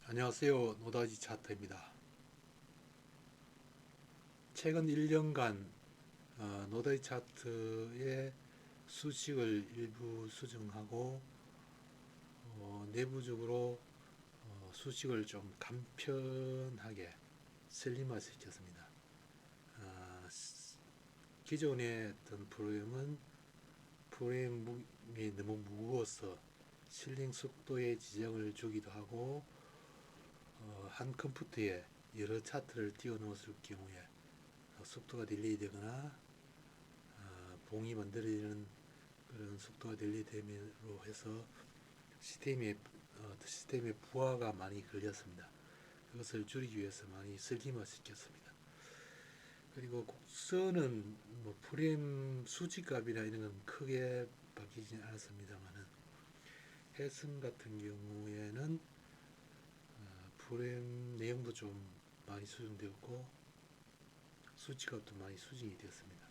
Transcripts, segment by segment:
안녕하세요. 노다지 차트입니다. 최근 1년간 노다지 차트의 수식을 일부 수정하고 내부적으로 수식을 좀 간편하게 슬림화 시켰습니다. 기존의 어떤 프로그램이 너무 무거워서 실링 속도에 지장을 주기도 하고 한 컴퓨터에 여러 차트를 띄워 넣었을 경우에 속도가 딜레이 되거나 봉이 만들어지는 그런 속도가 딜레이 됨으로 해서 시스템의 부하가 많이 걸렸습니다. 그것을 줄이기 위해서 많이 슬림화 시켰습니다. 그리고 곡선은 뭐 프레임 수치값이나 이런 건 크게 바뀌지 않았습니다만은 해선 같은 경우에는 프레임 내용도 좀 많이 수정되었고 수치값도 많이 수정이 되었습니다.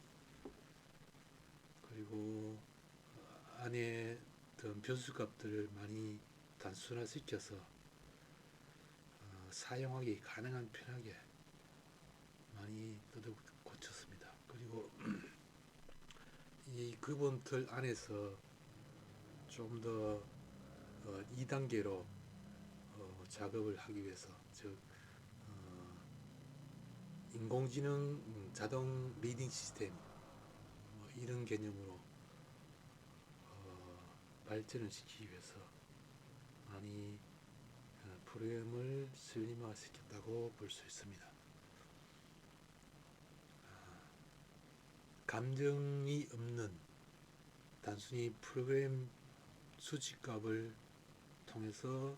그리고 안에 어떤 변수값들을 많이 단순화시켜서 사용하기 가능한 편하게 많이 뜯어 고쳤습니다. 그리고 이 기본 틀 안에서 좀 더 2단계로 작업을 하기 위해서, 즉 인공지능 자동 리딩 시스템 이런 개념으로 발전을 시키기 위해서 많이 프로그램을 슬림화 시켰다고 볼 수 있습니다. 감정이 없는 단순히 프로그램 수치값을 통해서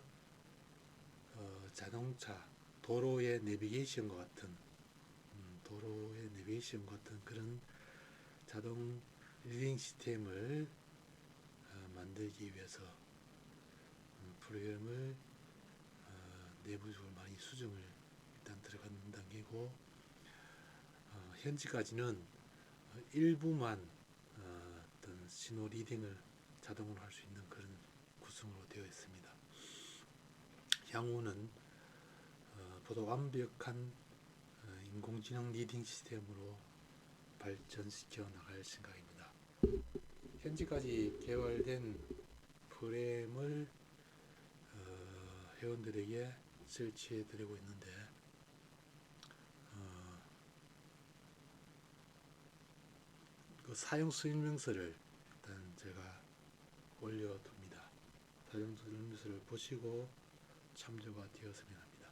자동차 도로의 내비게이션과 같은 그런 자동 리딩 시스템을 만들기 위해서 프로그램을 내부적으로 많이 수정을 일단 들어간 단계고, 현재까지는 일부만 어떤 신호 리딩을 자동으로 할 수 있는 그런 구성으로 되어 있습니다. 향후는 보다 완벽한 인공지능 리딩 시스템으로 발전시켜 나갈 생각입니다. 현재까지 개발된 프레임을 회원들에게 설치해 드리고 있는데 그 사용 설명서를 일단 제가 올려둡니다. 사용 설명서를 보시고 참조가 되었으면 합니다.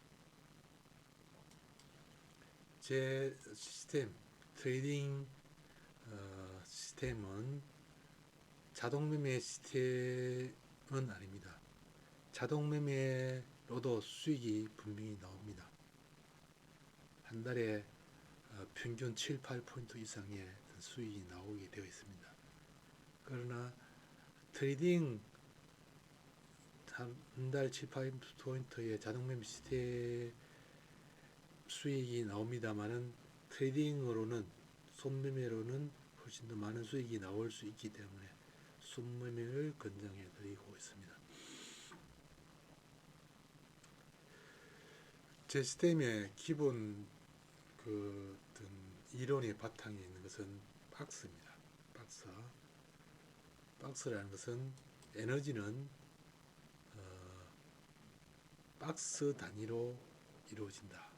제 시스템, 트레이딩 시스템은 자동 매매 시스템은 아닙니다. 자동 매매로도 수익이 분명히 나옵니다. 한 달에 평균 7, 8포인트 이상의 수익이 나오게 되어 있습니다. 그러나 트레이딩 한 달 7, 8포인트의 자동 매매 시스템 수익이 나옵니다만은 트레이딩으로는 손매매로는 훨씬 더 많은 수익이 나올 수 있기 때문에 손매매를 권장해 드리고 있습니다. 제 시스템의 기본 어떤 이론의 바탕에 있는 것은 박스입니다. 박스라는 것은 에너지는 박스 단위로 이루어진다.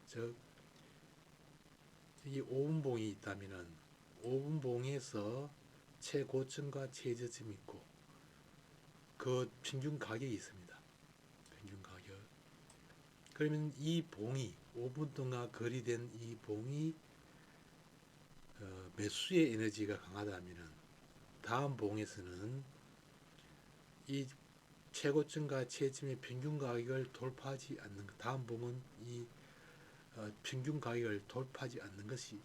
즉, 이 5분봉이 있다면은 5분봉에서 최고점과 최저점이 있고 그 평균 가격이 있습니다. 평균 가격. 그러면 이 봉이 5분 동안 거래된 이 봉이 매수의 에너지가 강하다면은 다음 봉에서는 이 최고점과 최저점의 평균 가격을 돌파하지 않는 것, 다음 봉은 이 평균 가격을 돌파하지 않는 것이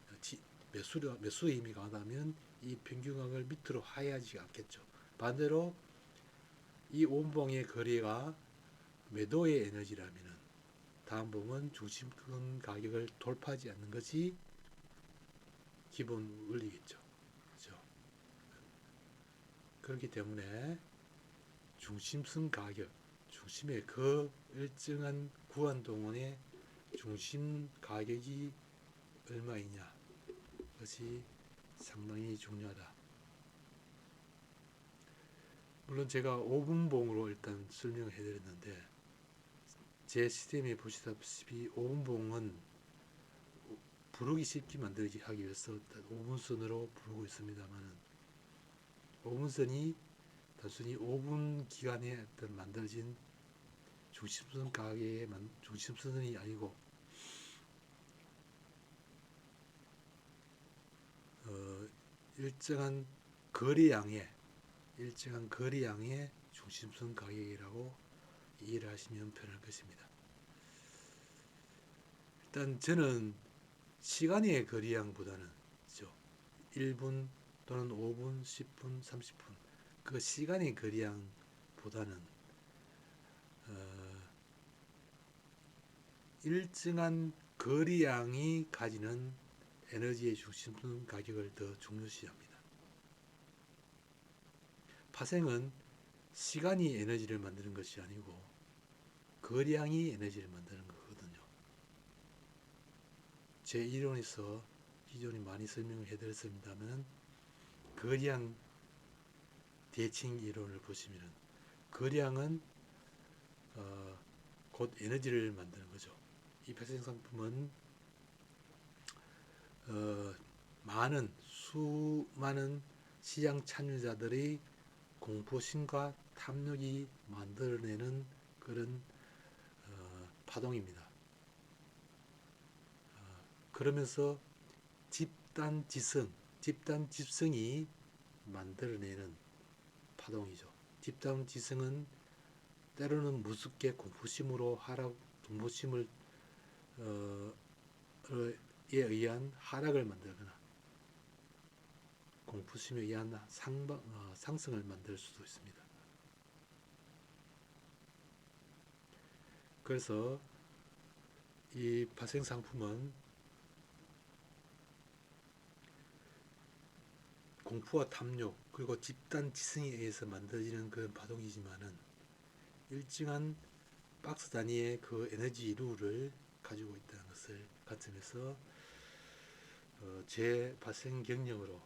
매수의 힘이 강하다면 이 평균 가격을 밑으로 하야지 않겠죠. 반대로 이 5분봉의 거래가 매도의 에너지라면 다음 봉은 중심권 가격을 돌파하지 않는 것이 기본 원리겠죠. 그렇죠? 그렇기 때문에 중심선 가격, 중심의 그 일정한 구간동원의 중심 가격이 얼마이냐, 것이 상당히 중요하다. 물론 제가 5분봉으로 일단 설명을 해드렸는데, 제 시스템에 보시다시피 5분봉은 부르기 쉽게 만들기 하기 위해서 5분선으로 부르고 있습니다만, 5분선이 단순히 5분 기간에 어떤 만들어진 중심선 가격의 중심선이 아니고, 일정한 거래량의 중심선 가격이라고 이해를 하시면 편할 것입니다. 일단 저는 시간의 거래량보다는 1분 또는 5분, 10분, 30분 그 시간의 거래량보다는 일정한 거래량이 가지는 에너지의 중심선 가격을 더 중요시합니다. 파생은 시간이 에너지를 만드는 것이 아니고 거량이 에너지를 만드는 거거든요. 제 이론에서 기존에 많이 설명을 해드렸습니다만, 거량 대칭 이론을 보시면 거량은 곧 에너지를 만드는 거죠. 이 발생 상품은 수많은 시장 참여자들의 공포심과 탐욕이 만들어내는 그런 파동입니다. 그러면서 집단지성이 만들어내는 파동이죠. 집단지성은 때로는 무섭게 공포심을 의한 하락을 만들거나 공포심에 의한 상승을 만들 수도 있습니다. 그래서 이 발생 상품은 공포와 탐욕 그리고 집단 지성에 의해서 만들어지는 그런 파동이지만은 일정한 박스 단위의 그 에너지 룰을 가지고 있다는 것을 관점에서 제 발생 경력으로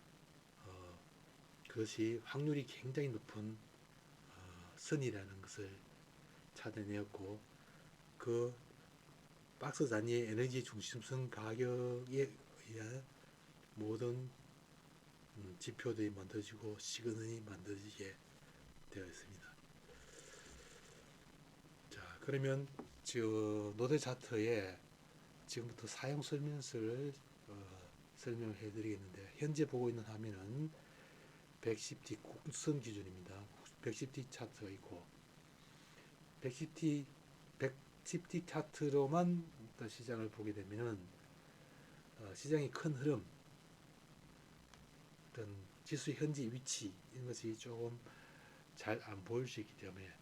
그것이 확률이 굉장히 높은 선이라는 것을 찾아내었고, 그 박스 단위의 에너지 중심성 가격에 의한 모든 지표들이 만들어지고 시그널이 만들어지게 되어 있습니다. 자, 그러면 노드 차트에 지금부터 사용 설명서를 설명해 드리겠는데, 현재 보고 있는 화면은 110T 곡선 기준입니다. 110T 차트가 있고, 110T 차트로만 시장을 보게 되면 시장의 큰 흐름, 어떤 지수의 현재 위치 이런 것이 조금 잘 안 보일 수 있기 때문에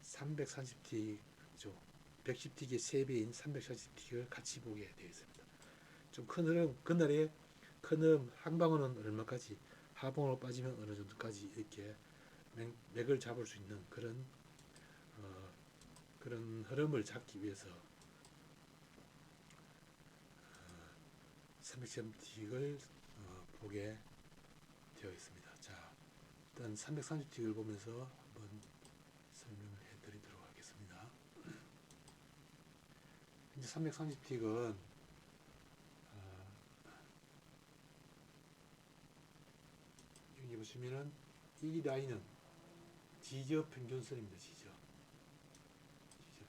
330T 110T의 3배인 340T를 같이 보게 되어 있습니다. 좀 큰 흐름, 그날의 큰 흐름, 상방어는 얼마까지, 하방으로 빠지면 어느 정도까지 이렇게 맥을 잡을 수 있는 그런 흐름을 잡기 위해서 330T를 보게 되어 있습니다. 자, 일단 330T를 보면서 한번 설명을 해드리도록 하겠습니다. 이제 330T는 여기 보시면은 이 라인은 지저 평균선입니다. 지저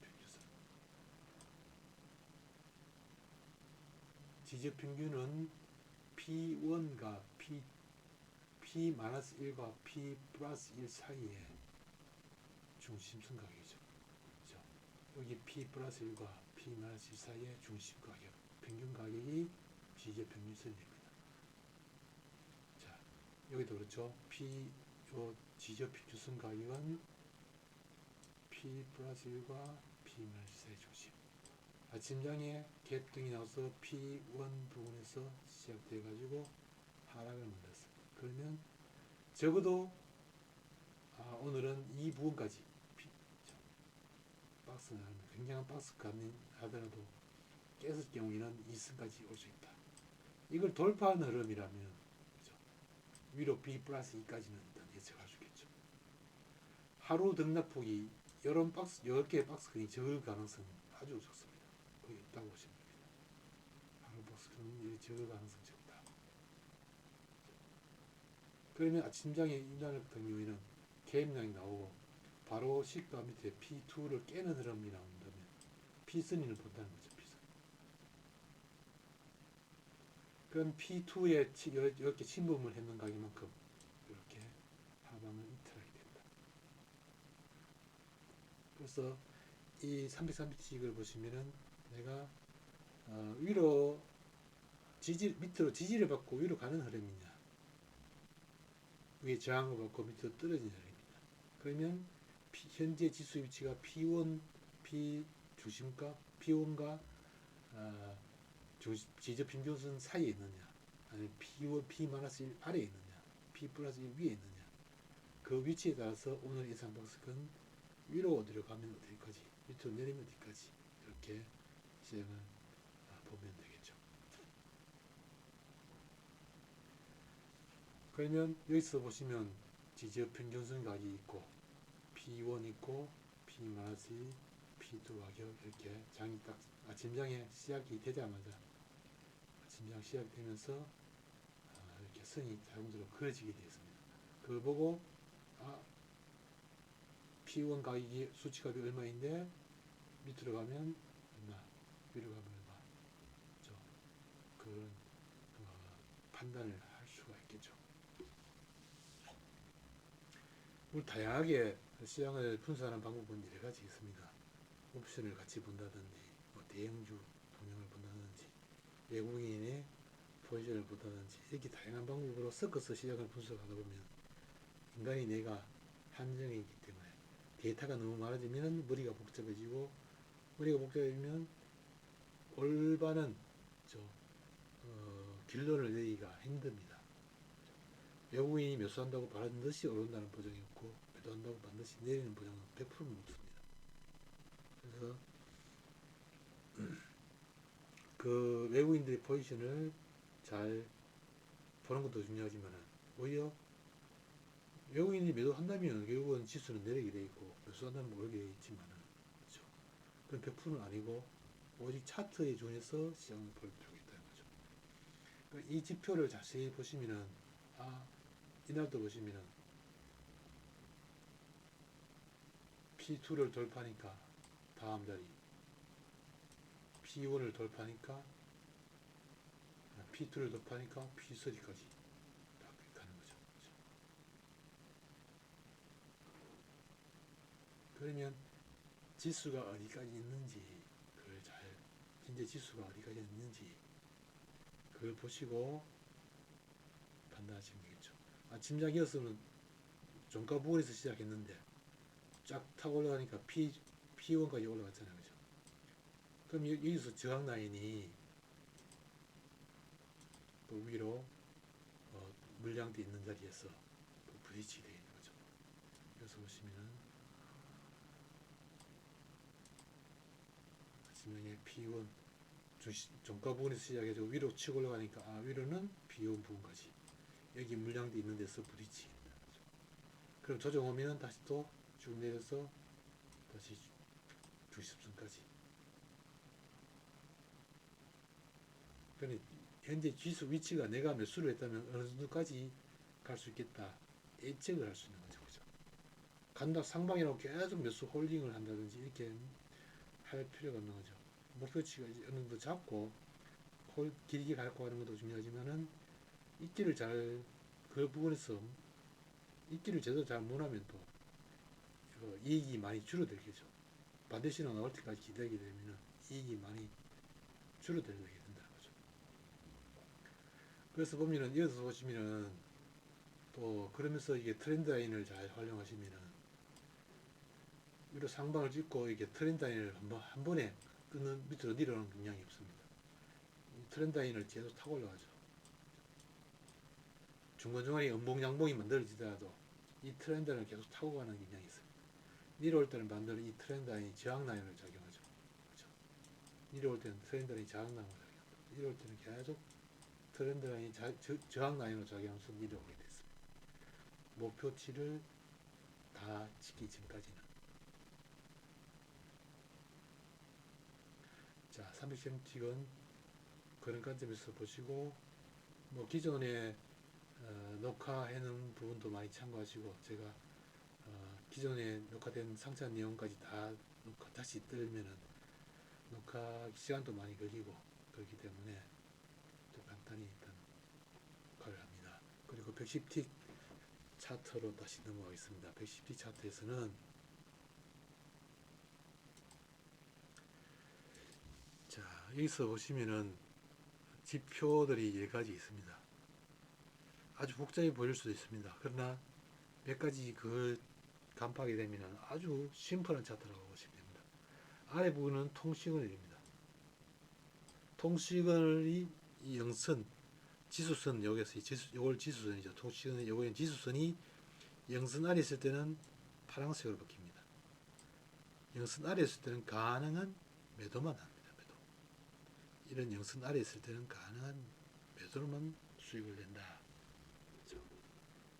평균선. 지저 평균은 P1과 P-1과 P+1 사이의 중심선 가격이죠. 그렇죠? 여기 P+1과 P-1 사이의 중심 가격, 평균 가격이 지저 평균선입니다. 자, 여기도 그렇죠. 지저 평균선 가격은 P+1과 P-1 사이의 중심. 아침장에 갭등이 나와서 P1 부분에서 시작돼 가지고 하락을 만들었습니다. 그러면 적어도 오늘은 이 부분까지 박스 나가면 굉장한 박스가 하더라도 깼을 경우에는 2승까지 올 수 있다. 이걸 돌파하는 흐름이라면 그죠? 위로 B 플러스 2까지는 일단 예측할 수 있겠죠. 하루 등락폭이 이런 박스 10개의 박스권이 적을 가능성은 아주 적습니다. 거의 없다고 보시면 됩니다. 하루 박스권이 적을 가능성이 적다. 그러면 아침장에 인달 같은 경우에는 개입량이 나오고 바로 시가 밑에 P2를 깨는 흐름이 나온다면 P3를 본다는 거죠. P3. 그럼 P2에 이렇게 침범을 했는 가격만큼 이렇게 하방을 이탈하게 된다. 그래서 이 330을 보시면은 내가 위로 밑으로 지지를 받고 위로 가는 흐름이냐, 위에 저항을 받고 밑으로 떨어지는 흐름이냐. 그러면 현재 지수 위치가 P1, P 중심가, P1과 지저 평균선 사이에 있느냐, 아니면 P1, P-1 아래에 있느냐, P 플러스 1 위에 있느냐. 그 위치에 따라서 오늘 예상 박스권 위로 어디로 가면 어디까지, 밑으로 내리면 어디까지, 이렇게 시장을 보면 되겠죠. 그러면 여기서 보시면 지지어 평균선 가격이 있고 P1 있고 P-1, P2 가격 이렇게 장이 딱 아침장에 시작이 되자마자 아침장 시작되면서 이렇게 선이 자동적으로 그려지게 되어 있습니다. 그걸 보고 P1 가격이 수치값이 얼마인데 밑으로 가면 얼마, 위로 가면 얼마, 그렇죠? 그런 판단을 할 수가 있겠죠. 우리 다양하게 시장을 분석하는 방법은 여러 가지 있습니다. 옵션을 같이 본다든지, 뭐 대형주 동향을 본다든지, 외국인의 포지션을 본다든지, 이렇게 다양한 방법으로 섞어서 시장을 분석하다 보면 인간이 뇌가 한정이 있기 때문에 데이터가 너무 많아지면 머리가 복잡해지고, 머리가 복잡해지면 올바른 결론을 내기가 힘듭니다. 외국인이 매수한다고 반드시 오른다는 보장이 없고, 매도한다고 반드시 내리는 보장은 100%는 없습니다. 그래서 그 외국인들의 포지션을 잘 보는 것도 중요하지만, 오히려 외국인이 매도한다면 결국은 지수는 내리게 돼 있고, 매수한다면 오르게 돼 있지만, 그렇죠? 그건 100%는 아니고, 오직 차트에 준해서 시장을 볼 필요가 있다는 거죠. 그러니까 이 지표를 자세히 보시면은, 이날도 보시면은 P2를 돌파하니까 다음 자리, P1을 돌파하니까 P2를 돌파하니까 P3까지 딱 가는 거죠. 그러면 지수가 어디까지 있는지, 그걸 잘, 현재 지수가 어디까지 있는지 그걸 보시고 판단하시면 되겠죠. 아침장이었으면 종가 부근에서 시작했는데 쫙 타고 올라가니까 P1까지 올라갔잖아요. 그죠? 그럼 여기서 저항 라인이 또 위로 물량대 있는 자리에서 또 부딪히게 되는 거죠. 그래서 보시면은 아침장에 P1 종가 부근에서 시작해서 위로 치고 올라가니까 위로는 P1 부근까지, 여기 물량대 있는 데서 부딪히게 된다. 그럼 조정 오면 다시 또 쭉 내려서 다시 주식선까지. 그러니 현재 지수 위치가 내가 매수를 했다면 어느 정도까지 갈 수 있겠다, 예측을 할 수 있는 거죠. 그죠? 간다 상방이라고 계속 매수 홀딩을 한다든지 이렇게 할 필요가 없는 거죠. 목표치가 어느 정도 잡고 길게 갖고 가는 것도 중요하지만은 입기를 잘, 그 부분에서 입기를 제대로 잘 못하면 또 이익이 많이 줄어들겠죠. 반대신호 나올 때까지 기다리게 되면 이익이 많이 줄어들게 된다는 거죠. 그래서 보면은 여기서 보시면은 또 그러면서 이게 트렌드 라인을 잘 활용하시면은 위로 상방을 찍고 이게 트렌드 라인을 한 번에 끊는, 밑으로 내려오는 경향이 없습니다. 트렌드 라인을 계속 타고 올라가죠. 중간중간에 음봉 양봉이 만들어지더라도 이 트렌드를 계속 타고 가는 경향이 있습니다. 내려올 때는 반대로 이 트렌드 라인이 저항 라인으로 작용하죠. 그렇죠? 내려올 때는 트렌드 라인이 저항 라인으로 작용합니다. 내려올 때는 계속 트렌드 라인이 저항 라인으로 작용하면서 내려오게 됐습니다. 목표치를 다 지키기 전까지는. 자, 300cm은 그런 관점에서 보시고, 뭐 기존에 녹화해놓은 부분도 많이 참고하시고, 제가 기존에 녹화된 상세한 내용까지 다 다시 뜨면은 녹화 시간도 많이 걸리고 그렇기 때문에 또 간단히 일단 녹화를 합니다. 그리고 110틱 차트로 다시 넘어가겠습니다. 110틱 차트에서는 자, 여기서 보시면은 지표들이 10가지 있습니다. 아주 복잡해 보일 수도 있습니다. 그러나 몇 가지 그 간파하게 되면 아주 심플한 차트라고 보시면 됩니다. 아래 부분은 통시그널입니다. 통시그널이 영선, 지수선, 여기서 요걸 지수선이죠. 통시그널 요거는 지수선이 영선 아래 있을 때는 파란색으로 바뀝니다. 영선 아래 있을 때는 가능한 매도만 합니다. 매도. 이런 영선 아래 있을 때는 가능한 매도로만 수익을 낸다. 그렇죠?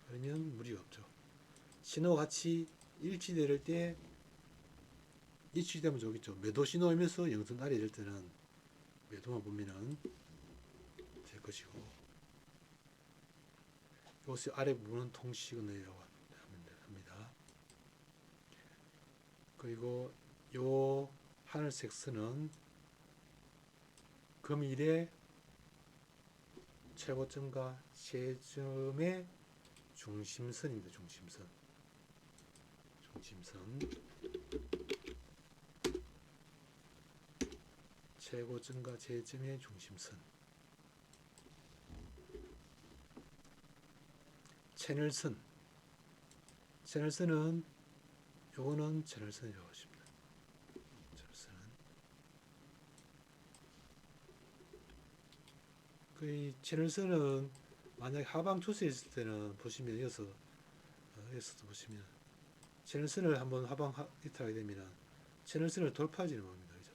그러면 무리가 없죠. 신호 같이 일치될 때 일치되면 좋겠죠. 매도 신호이면서 영선 아래 될 때는 매도만 보면은 될 것이고, 이것이 아래 부분은 통시그널이라고 합니다. 그리고 요 하늘색 선은 금일의 최고점과 최점의 중심선입니다. 중심선. 최고점과 최점의 중심선. 채널선. 채널선은 요거는 채널선이라고 하십니다. 채널선은 그 채널선은 만약 하방 추세 있을 때는 보시면 여기서도 보시면 채널선을 한번 하방 이탈하게 되면 채널선을 돌파하지는 못합니다. 그죠?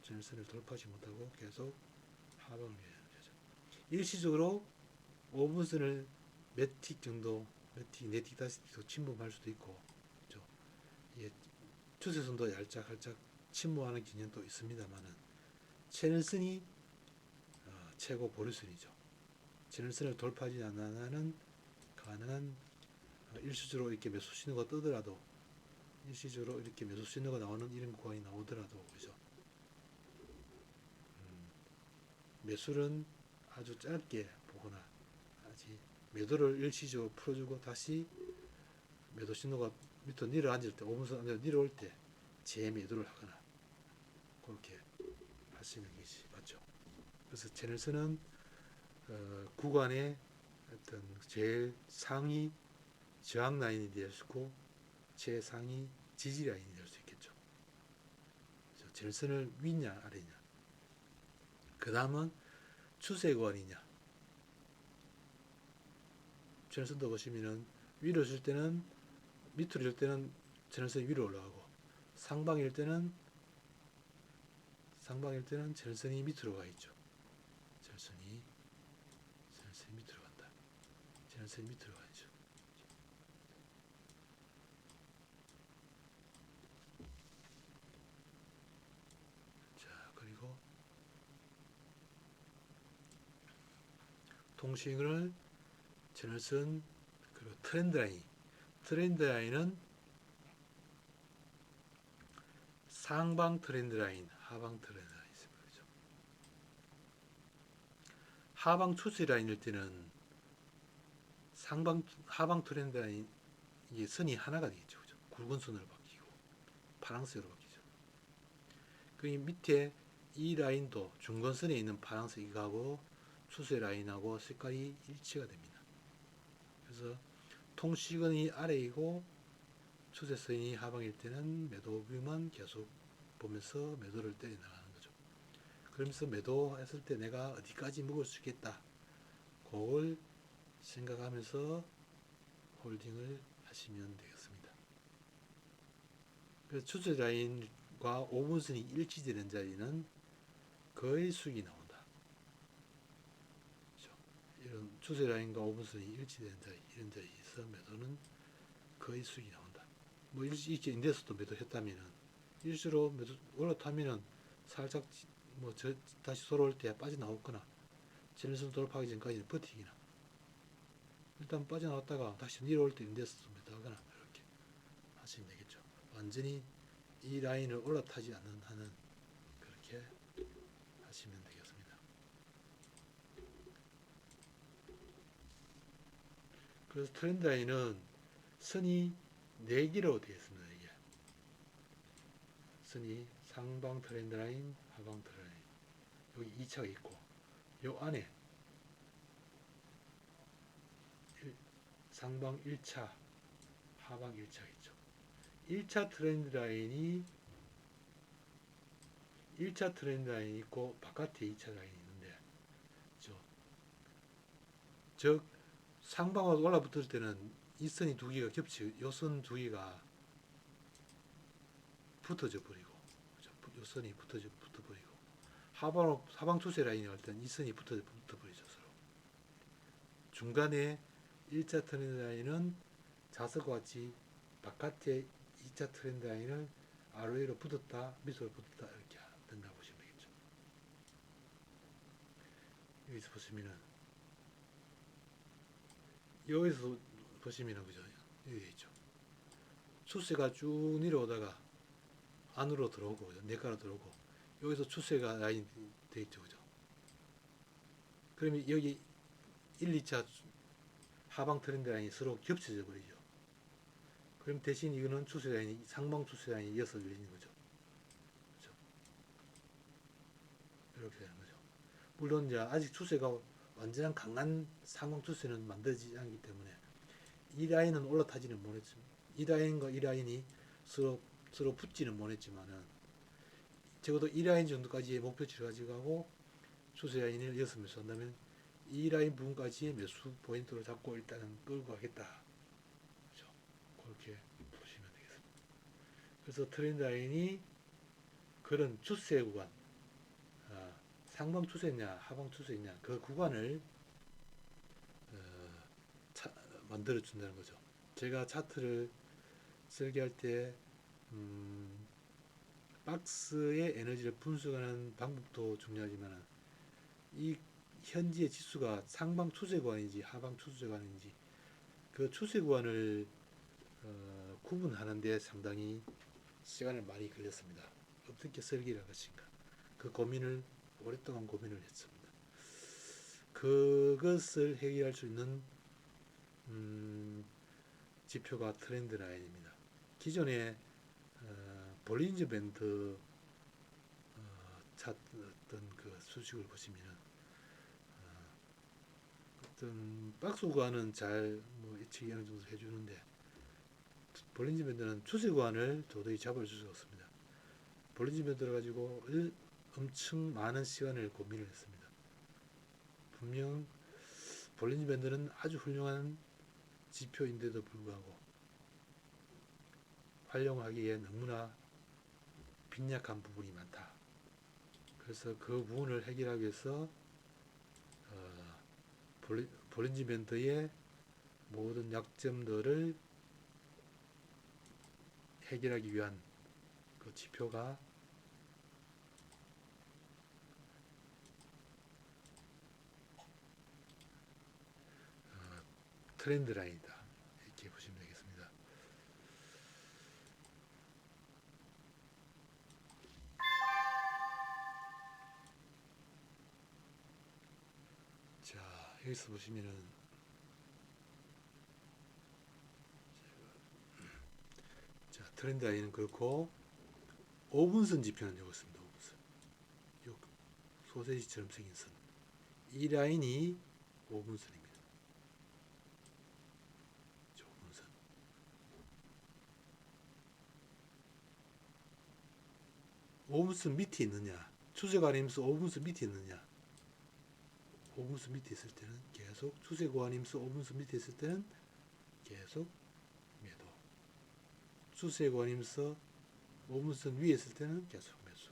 채널선을 돌파하지 못하고 계속 하방을 유지하는 거죠. 일시적으로 5분선을 몇 틱 정도, 네 틱, 다섯 틱 침범할 수도 있고, 그죠? 예, 추세선도 살짝 침범하는 기능도 있습니다만은 채널선이 최고 보류선이죠. 채널선을 돌파하지 않는 가능한 일시적으로 이렇게 매수 신호가 뜨더라도, 일시적으로 이렇게 매수 신호가 나오는 이런 구간이 나오더라도, 그죠? 매수는 아주 짧게 보거나, 아직 매도를 일시적으로 풀어주고 다시 매도 신호가 밑으로 내려앉을 때, 5분선 안으로 내려올 때 재매도를 하거나 그렇게 하시는 것이 맞죠. 그래서 채널선은 구간의 어떤 제일 상위 저항 라인이 될 수 있고 최상위 지지 라인이 될 수 있겠죠. 채널선을 위냐 아래냐. 그 다음은 추세 구간이냐. 채널선도 보시면은 위로 줄 때는 밑으로 줄 때는 채널선이 위로 올라가고 상방일 때는 채널선이 밑으로 가 있죠. 채널선이 밑으로 간다. 채널선이 밑으로 가죠. 자, 그리고 통신을 채널선 그리고 트렌드 라인은 상방 트렌드 라인, 하방 트렌드 라인 있습니다. 그죠? 하방 추세 라인일 때는 하방 트렌드 라인 이게 선이 하나가 되겠죠. 그죠? 굵은 선으로 바뀌고 파란색으로 바뀌죠. 그 밑에 이 라인도 중간선에 있는 파란색하고 추세 라인하고 색깔이 일치가 됩니다. 그래서 통시근이 아래이고 추세선이 하방일 때는 매도뷰만 계속 보면서 매도를 때려 나가는 거죠. 그러면서 매도했을 때 내가 어디까지 먹을 수 있겠다. 그걸 생각하면서 홀딩을 하시면 되겠습니다. 그래서 추세 라인과 5분선이 일치되는 자리는 거의 수익이 나온다. 그렇죠? 이런 추세 라인과 5분선이 일치되는 자리, 이런 자리에서 매도는 거의 수익이 나온다. 뭐 이렇게 인데스도 매도했다면은 일시로 매도 올라타면은 살짝 뭐 다시 돌아올 때 빠져나오거나 지면선 돌파하기 전까지는 버티기나, 일단 빠져나왔다가 다시 내려올 때 인데스도 매도하거나 이렇게 하시면 되겠죠. 완전히 이 라인을 올라타지 않는 한은 그렇게 하시면 되겠습니다. 그래서 트렌드 라인은 선이 4개로 되어 있습니다. 이게 선이 상방 트렌드 라인, 하방 트렌드 라인, 여기 2차가 있고 요 안에 상방 1차, 하방 1차가 있죠. 1차 트렌드 라인이 1차 트렌드 라인이 있고 바깥에 2차 라인이 있는데, 즉 상방으로 올라붙을 때는 이 선이 두 개가 겹치, 요 선 두 개가 붙어져 버리고, 요 선이 붙어버리고, 하방 추세 라인이 할 때는 이 선이 붙어버리죠. 서로. 중간에 1차 트렌드 라인은 자석과 같이 바깥에 2차 트렌드 라인을 아래로 붙었다, 밑으로 붙었다 이렇게 된다고 보시면 되겠죠. 여기서 보시면은, 여기서 보시면은 그죠? 여기 있죠. 추세가 쭉 내려오다가 안으로 들어오고, 그죠? 내가로 들어오고, 여기서 추세가 라인 돼 있죠, 그죠? 그러면 여기 1, 2차 하방 트렌드 라인이 서로 겹쳐져 버리죠. 그럼 대신 이거는 추세 라인이 상방 추세 라인이 이어서 열리는 거죠. 그렇죠? 이렇게 되는 거죠. 물론 이제 아직 추세가 완전한 강한 상방 추세는 만들어지지 않기 때문에 이 라인은 올라타지는 못했지만, 이 라인과 이 라인이 서로 붙지는 못했지만은 적어도 이 라인 정도까지의 목표치를 가지고 추세 라인을 이어서 매수한다면 이 라인 부분까지의 매수 포인트를 잡고 일단은 끌고 가겠다. 그렇죠? 그렇게 보시면 되겠습니다. 그래서 트렌드 라인이 그런 추세 구간, 상방 추세냐 하방 추세냐 그 구간을 어, 만들어 준다는 거죠. 제가 차트를 설계할 때 박스의 에너지를 분석하는 방법도 중요하지만 이 현지의 지수가 상방 추세 구간인지 하방 추세 구간인지 그 추세 구간을 구분하는 데 상당히 시간을 많이 걸렸습니다. 어떻게 설계를 할 것인가 그 고민을 오랫동안 고민을 했습니다. 그것을 해결할 수 있는 지표가 트렌드 라인입니다. 기존에 볼린저 밴드 찾던 그 수식을 보시면 어떤 박스 구간은 잘뭐 예측이 어느 정도 해주는데 볼린저 밴드는 추세 구간을 도저히 잡을 수가 없습니다. 볼린저 밴드를 가지고 엄청 많은 시간을 고민을 했습니다. 분명 볼린저 밴드는 아주 훌륭한 지표인데도 불구하고 활용하기에 너무나 빈약한 부분이 많다. 그래서 그 부분을 해결하기 위해서 볼린저 밴드의 모든 약점들을 해결하기 위한 그 지표가 트렌드 라인이다. 이렇게 보시면 되겠습니다. 자, 여기서 보시면은 자, 트렌드 라인은 그렇고 5분선 지표는 여기 있습니다. 5분선. 요 소세지처럼 생긴 선. 이 라인이 5분선입니다. 5분선. 5분선 밑에 있느냐? 추세가 아니면서 5분선 밑에 있느냐? 5분선 밑에 있을 때는 계속 추세가 아니면서 5분선 밑에 있을 때는 계속 매도. 추세가 아니면서 5분선 위에 있을 때는 계속 매수.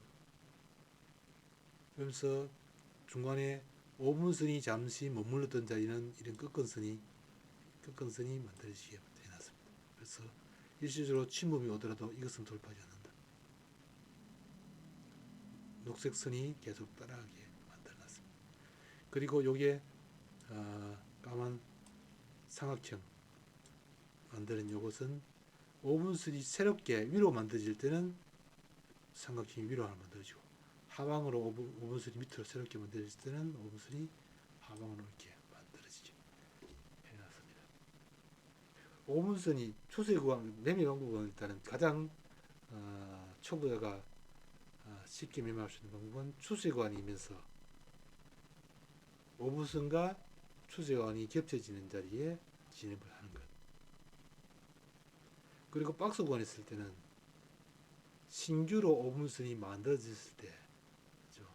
그러면서 중간에 5분선이 잠시 머물렀던 자리는 이런 꺾은선이 만들어지게 해놨습니다. 그래서 일시적으로 침범이 오더라도 이것은 돌파하지 않는다. 녹색 선이 계속 따라가게 만들어놨습니다. 그리고 요게 까만 삼각형 만드는 요것은 5분선이 새롭게 위로 만들어질 때는 삼각형이 위로 하나 만들어지고, 하방으로 5분선이 밑으로 새롭게 만들어질 때는 5분선이 하방으로 이렇게 만들어지게 해놨습니다. 5분선이 추세 구간, 매매 방법은 일단은 가장 초보자가 쉽게 매매할 수 있는 방법은 추세 구간이면서 5분선과 추세 구간이 겹쳐지는 자리에 진입을 하는 것. 그리고 박스 구간에 있을 때는 신규로 5분선이 만들어졌을 때, 그렇죠?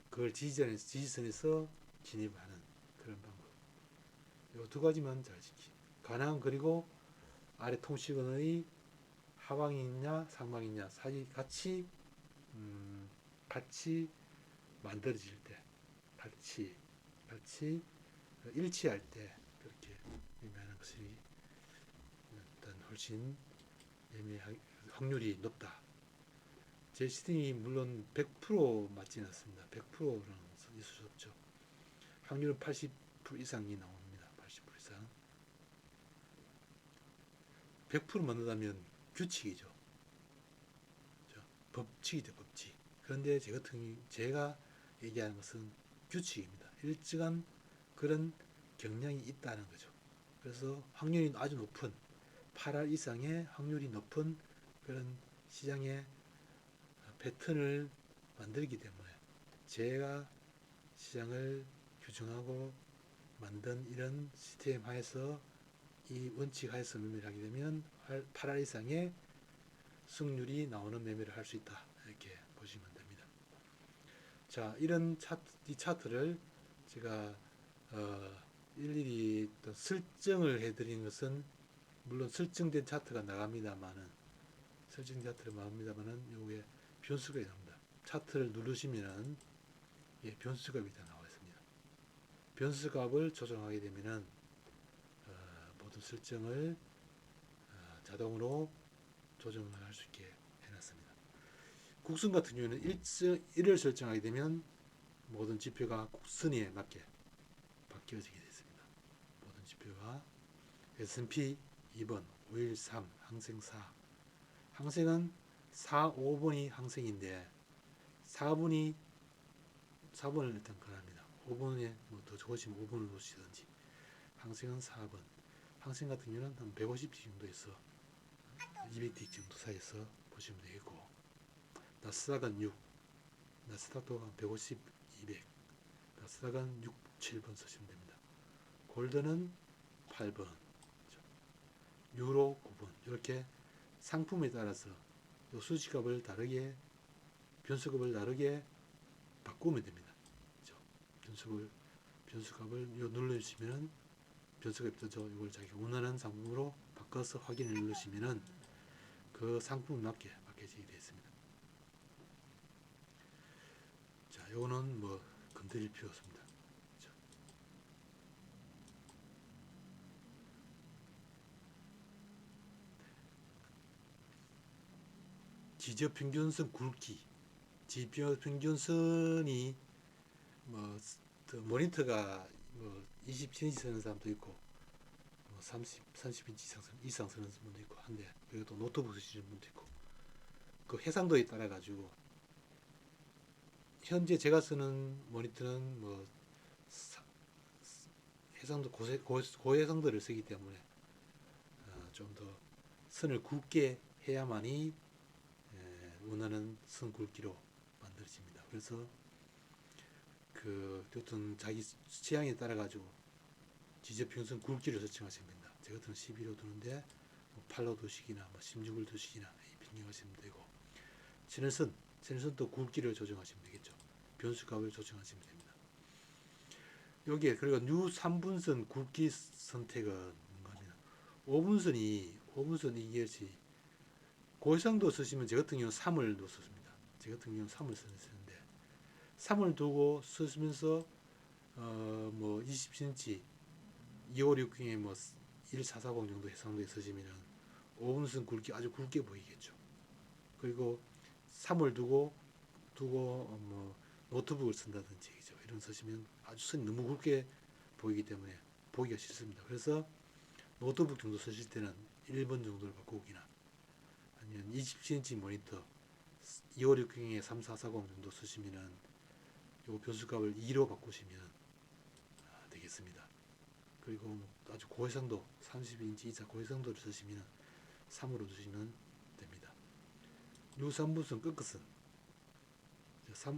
그걸 지지선에서 진입하는 그런 방법. 이 두 가지만 잘 지키. 가능한. 그리고 아래 통시권의 하방이냐 상방이냐 사이 같이 만들어질 때, 같이 일치할 때 그렇게 매매하는 것이 일단 훨씬 매매 확률이 높다. 제 시스템이 물론 100% 맞지는 않습니다. 100%는 있을 수 없죠. 확률은 80% 이상이 나옵니다. 80% 이상. 100% 맞는다면 규칙이죠. 그렇죠? 법칙이죠, 법칙. 그런데 제가 얘기하는 것은 규칙입니다. 일정한 그런 경향이 있다는 거죠. 그래서 확률이 아주 높은 8할 이상의 확률이 높은 그런 시장의 패턴을 만들기 때문에 제가 시장을 규정하고 만든 이런 시스템 하에서 이 원칙 하에서 매매를 하게 되면 8할 이상의 승률이 나오는 매매를 할 수 있다. 이렇게 보시면 됩니다. 자, 이런 차트를 제가 일일이 또 설정을 해드리는 것은 물론 설정된 차트가 나갑니다만은 요게 변수가 나옵니다. 차트를 누르시면은 변수값이 다 나와 있습니다. 변수값을 조정하게 되면은 모든 설정을 자동으로 조정을 할 수 있게 해놨습니다. 곡선 같은 경우는 1을 설정하게 되면 모든 지표가 곡선에 맞게 바뀌어지게 되습니다. 모든 지표가 S&P 2번, 513, 항생 4. 항생은 4, 5번이 항생인데 4번을 일단 권합니다. 5번에 더 좋으시면 5번을 놓으시든지. 항생은 4번. 항생 같은 경우는 한 150티 정도에서 200티 정도 사이에서 보시면 되겠고, 나스닥은 6, 나스닥도 한 150, 200, 나스닥은 6, 7번 쓰시면 됩니다. 골드는 8번, 유로 9번. 이렇게 상품에 따라서 수치값을 다르게, 변수값을 다르게 바꾸면 됩니다. 그렇죠? 변수값을 눌러주시면은 변수값이 뜨죠. 이걸 자기 원하는 상품으로 바꿔서 확인을 누르시면은 그 상품에 맞게 바뀌어지게 되어 있습니다. 자, 요거는 뭐 건드릴 필요 없습니다. 그렇죠? 지저평균선 굵기. 지저평균선이 뭐 모니터가 뭐 20cm 쓰는 사람도 있고, 뭐 30인치 이상 쓰는 분도 있고 한데, 그리고 또 노트북 쓰시는 분도 있고, 그 해상도에 따라 가지고 현재 제가 쓰는 모니터는 뭐 해상도 고해상도를 쓰기 때문에 좀 더 선을 굵게 해야만이 원하는 선 굵기로 만들어집니다. 그래서 어떤 자기 취향에 따라 가지고 지저평선 굵기를 설정하시면 됩니다. 제 같은 11호 두는데 8호 두식이나 16을 두식이나 변경하시면 되고, 채널선도 굵기를 조정하시면 되겠죠. 변수값을 조정하시면 됩니다. 여기에 그리고 뉴 3분선 굵기 선택은 뭔가 하면 5분선이 이것이 고해상도 쓰시면 제 같은 경우는 3을 썼습니다. 제 같은 경우는 3을 쓰는데 3을 두고 쓰시면서 뭐 20cm 256경에 뭐 1440 정도 해상도에 쓰시면 5분선 굵기 아주 굵게 보이겠죠. 그리고 3을 두고 뭐 노트북을 쓴다든지 이런 쓰시면 아주 선이 너무 굵게 보이기 때문에 보기가 싫습니다. 그래서 노트북 정도 쓰실 때는 1번 정도를 바꾸기나 아니면 20cm 모니터 256경에 3440 정도 쓰시면은 요 변수값을 2로 바꾸시면 되겠습니다. 그리고 뭐 아주 고해상도 32인치 이상 고해상도를 쓰시면 3으로 두시면 됩니다. 유산분선 끝끝선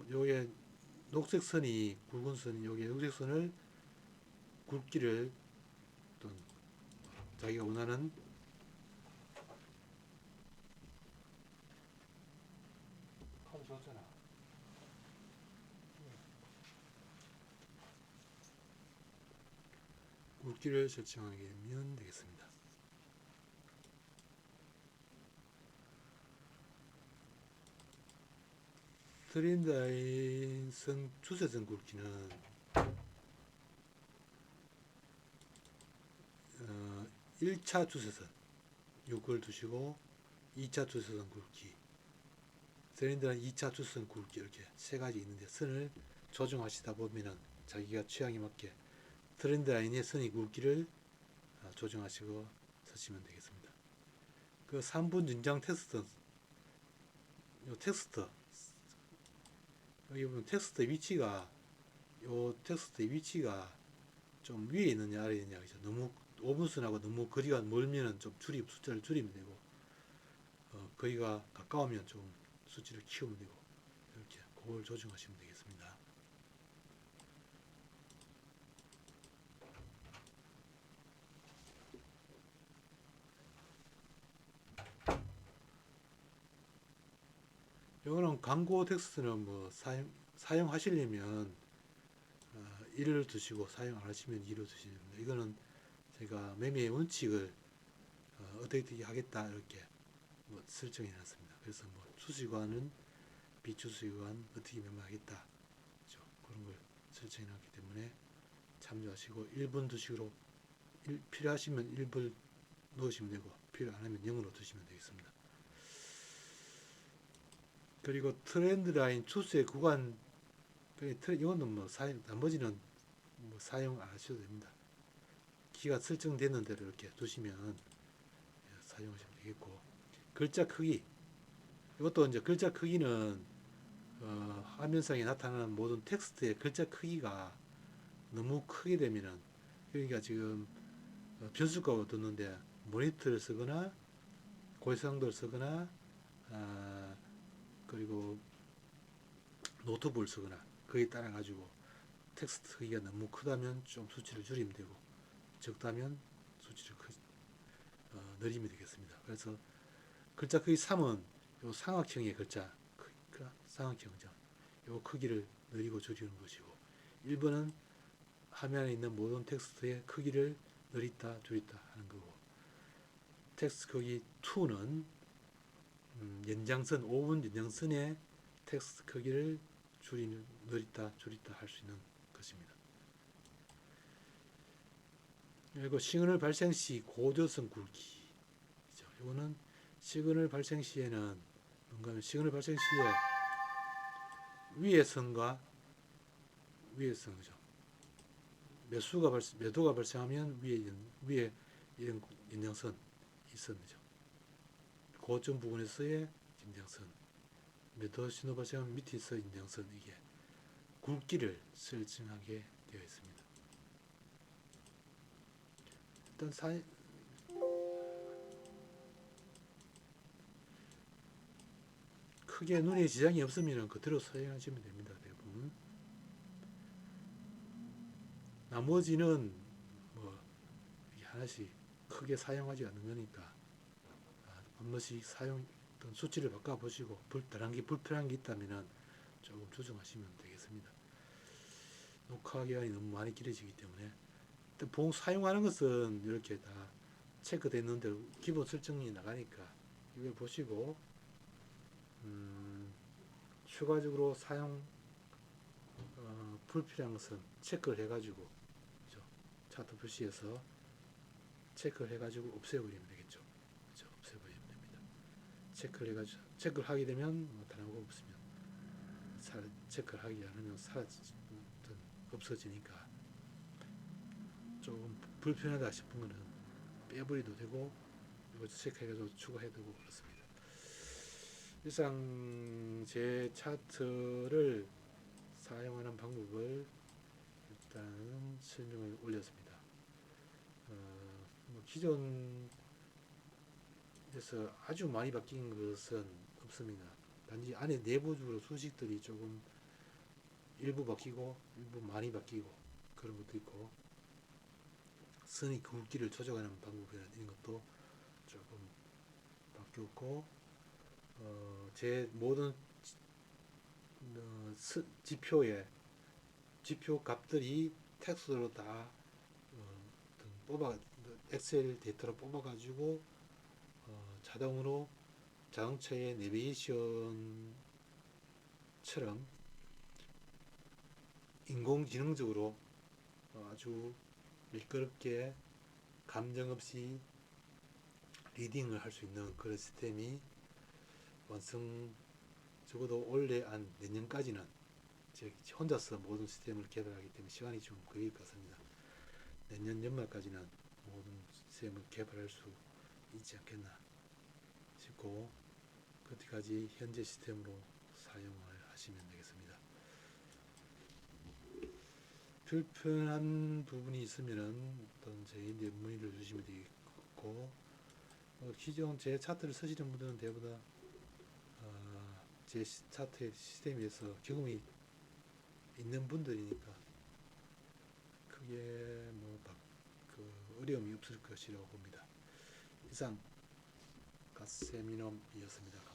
요게 녹색 선이 굵은 선이 요게 녹색 선을 굵기를 어떤 자기가 원하는 카드 줬잖아. 굵기를 설정하게 되면 되겠습니다. 트렌드라인선 주세선 굵기는 1차 주세선 6을 두시고 2차 주세선 굵기 트렌드라인 2차 주세선 굵기 이렇게 세 가지 있는데 선을 조정하시다 보면은 자기가 취향에 맞게 트렌드라인의 선의 굵기를 조정하시고 쓰시면 되겠습니다. 그 3분 연장 텍스트 요 텍스트 여기 보면 텍스트의 위치가 요 텍스트의 위치가 좀 위에 있느냐 아래에 있느냐 그죠? 너무 오분선하고 너무 거리가 멀면은 좀 숫자를 줄이면 되고 거리가 가까우면 좀 숫자를 키우면 되고 이렇게 그걸 조정하시면 되겠습니다. 이거는 광고 텍스트는 뭐 사용하시려면 1을 두시고 사용 안 하시면 2로 두시면 됩니다. 이거는 제가 매매의 원칙을 어떻게 하겠다 이렇게 뭐 설정해 놨습니다. 그래서 뭐 수수관 비추수관 어떻게 매매하겠다 그렇죠? 그런 걸 설정해 놨기 때문에 참조하시고 1분 두식으로 필요하시면 1분 넣으시면 되고 필요 안 하면 0으로 두시면 되겠습니다. 그리고 트렌드 라인 추세 구간 이거는 뭐 나머지는 뭐 사용 안 하셔도 됩니다. 키가 설정되는 대로 이렇게 두시면 사용하시면 되겠고 글자 크기 이것도 이제 글자 크기는 화면상에 나타나는 모든 텍스트의 글자 크기가 너무 크게 되면은 그러니까 지금 변수값을 뒀는데 모니터를 쓰거나 고해상도를 쓰거나 그리고 노트북을 쓰거나 그에 따라 가지고 텍스트 크기가 너무 크다면 좀 수치를 줄이면 되고 적다면 수치를 늘리면 되겠습니다. 그래서 글자 크기 3은 요 삼각형의 글자 삼각형이죠. 요 크기를 늘리고 줄이는 것이고 1번은 화면에 있는 모든 텍스트의 크기를 늘리다 줄이다 하는 거고 텍스트 크기 2는 연장선 5분 연장선의 텍스트 크기를 늘리다 줄이다 할 수 있는 것입니다. 그리고 시그널 발생 시 고조선 굵기 이거는 시그널 발생 시에는 뭔가 하면 시그널 발생 시에 위의 선과 위의 선이죠. 매도가 발생하면 위에 이런 연장선 이 선이죠. 고점 부분에서의 연장선 매도 신호 발생하면 밑에서 연장선 이게 굵기를 설정하게 되어 있습니다. 일단 크게 눈에 지장이 없으면 그대로 사용하시면 됩니다. 대부분 나머지는 뭐 하나씩 크게 사용하지 않는 거니까 한 번씩 사용 수치를 바꿔보시고 다른 게 불편한 게 있다면 조금 조정하시면 되겠습니다. 녹화 기간이 너무 많이 길어지기 때문에 사용하는 것은 이렇게 다 체크되어 있는 대로 기본 설정이 나가니까 이걸 보시고 추가적으로 사용 불필요한 것은 체크를 해가지고 그죠? 차트 표시에서 체크를 해가지고 없애버리면 되겠죠. 그죠? 없애버리면 됩니다. 체크를 해가지고 체크를 하게 되면 뭐 다른 거 없으면 체크를 하지 않으면 없어지니까 조금 불편하다 싶은 거는 빼버리도 되고 이거 체크해가지고 추가해도 되고 그렇습니다. 일상 제 차트를 사용하는 방법을 일단 설명을 올렸습니다. 뭐 기존에서 아주 많이 바뀐 것은 없습니다. 단지 안에 내부적으로 수식들이 조금 일부 바뀌고 일부 많이 바뀌고 그런 것도 있고 선의 굵기를 조정하는 방법이나 이런 것도 조금 바뀌었고 제 모든 지표 값들이 텍스트로 다 뽑아 엑셀 데이터로 뽑아가지고 자동으로 자동차의 내비게이션처럼 인공지능적으로 아주 밀끄럽게 감정 없이 리딩을 할 수 있는 그런 시스템이 적어도 올해 한 내년까지는 제 혼자서 모든 시스템을 개발하기 때문에 시간이 좀 걸릴 것 같습니다. 내년 연말까지는 모든 시스템을 개발할 수 있지 않겠나 싶고 그때까지 현재 시스템으로 사용을 하시면 되겠습니다. 불편한 부분이 있으면 어떤 저희한테 문의를 주시면 되겠고 기존 제 차트를 쓰시는 분들은 대부분 제 차트 시스템에서 경험이 있는 분들이니까 크게 뭐 어려움이 없을 것이라고 봅니다. 이상 가세미넘이었습니다.